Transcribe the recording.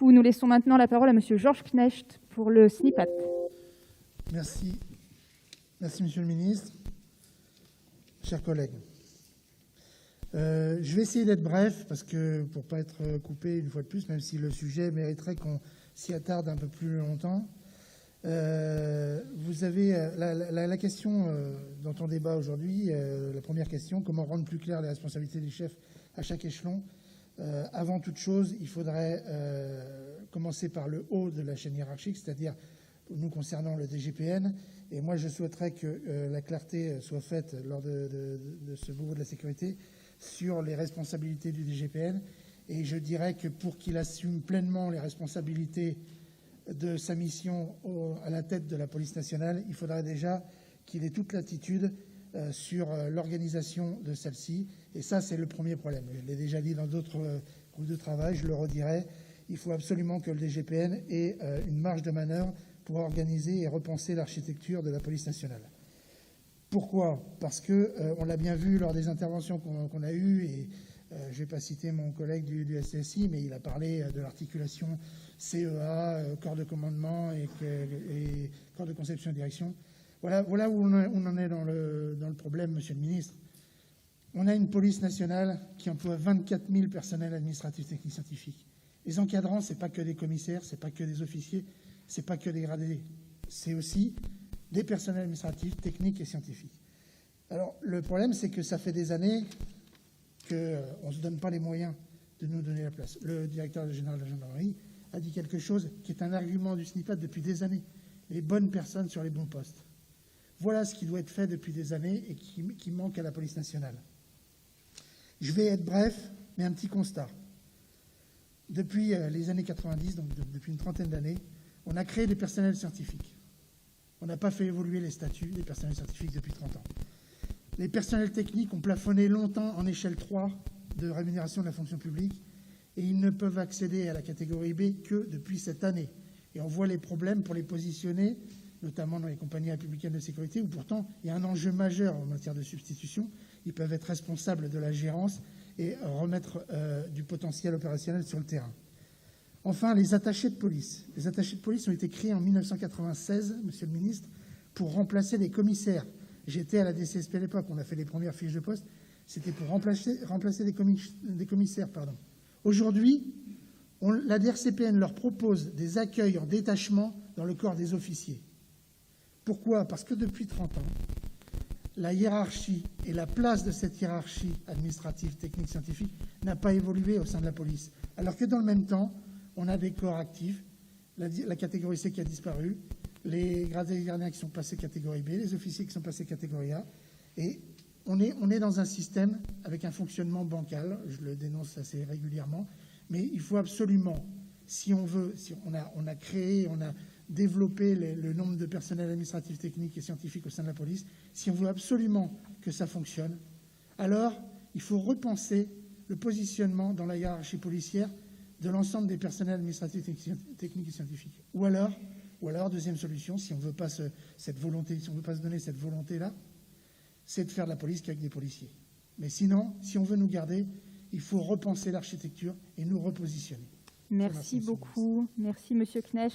Nous laissons maintenant la parole à Monsieur Georges Knecht pour le SNIPAT. Merci. Merci, Monsieur le Ministre. Chers collègues, je vais essayer d'être bref parce que pour ne pas être coupé une fois de plus, même si le sujet mériterait qu'on s'y attarde un peu plus longtemps. Vous avez la question dont on débat aujourd'hui, la première question, comment rendre plus claires les responsabilités des chefs à chaque échelon. Avant toute chose, il faudrait commencer par le haut de la chaîne hiérarchique, c'est-à-dire nous concernant le DGPN. Et moi, je souhaiterais que la clarté soit faite lors de ce Beauvau de la sécurité sur les responsabilités du DGPN. Et je dirais que pour qu'il assume pleinement les responsabilités de sa mission à la tête de la police nationale, il faudrait déjà qu'il ait toute l'attitude sur l'organisation de celle-ci. Et ça, c'est le premier problème. Je l'ai déjà dit dans d'autres groupes de travail, je le redirai. Il faut absolument que le DGPN ait une marge de manœuvre pour organiser et repenser l'architecture de la police nationale. Pourquoi ? Parce qu'on l'a bien vu lors des interventions qu'on a eues, et je ne vais pas citer mon collègue du SCSI, mais il a parlé de l'articulation CEA, corps de commandement et corps de conception et direction. Voilà où on en est dans le problème, Monsieur le Ministre. On a une police nationale qui emploie 24 000 personnels administratifs, techniques, scientifiques. Les encadrants, ce n'est pas que des commissaires, ce n'est pas que des officiers, ce n'est pas que des gradés. C'est aussi des personnels administratifs, techniques et scientifiques. Alors, le problème, c'est que ça fait des années qu'on ne se donne pas les moyens de nous donner la place. Le directeur général de la gendarmerie a dit quelque chose qui est un argument du SNIPAT depuis des années. Les bonnes personnes sur les bons postes. Voilà ce qui doit être fait depuis des années et qui manque à la police nationale. Je vais être bref, mais un petit constat. Depuis les années 90, donc depuis une trentaine d'années, on a créé des personnels scientifiques. On n'a pas fait évoluer les statuts des personnels scientifiques depuis 30 ans. Les personnels techniques ont plafonné longtemps en échelle 3 de rémunération de la fonction publique et ils ne peuvent accéder à la catégorie B que depuis cette année. Et on voit les problèmes pour les positionner, notamment dans les compagnies républicaines de sécurité, où pourtant il y a un enjeu majeur en matière de substitution. Ils peuvent être responsables de la gérance et remettre du potentiel opérationnel sur le terrain. Enfin, les attachés de police. Les attachés de police ont été créés en 1996, Monsieur le Ministre, pour remplacer les commissaires. J'étais à la DCSP à l'époque, on a fait les premières fiches de poste. C'était pour remplacer des commissaires. Aujourd'hui, la DRCPN leur propose des accueils en détachement dans le corps des officiers. Pourquoi ? Parce que depuis 30 ans, la hiérarchie et la place de cette hiérarchie administrative, technique, scientifique n'a pas évolué au sein de la police. Alors que dans le même temps, on a des corps actifs, la catégorie C qui a disparu, les gradés gardiens qui sont passés catégorie B, les officiers qui sont passés catégorie A. Et on est dans un système avec un fonctionnement bancal, je le dénonce assez régulièrement, mais il faut absolument, on a créé, on a développé le nombre de personnels administratifs, techniques et scientifiques au sein de la police, si on veut absolument que ça fonctionne, alors il faut repenser le positionnement dans la hiérarchie policière de l'ensemble des personnels administratifs, techniques et scientifiques. Ou alors, deuxième solution, si on ne veut pas cette volonté, si on veut pas se donner cette volonté-là, c'est de faire de la police qu'avec des policiers. Mais sinon, si on veut nous garder, il faut repenser l'architecture et nous repositionner. Merci beaucoup. Merci, Monsieur Knecht.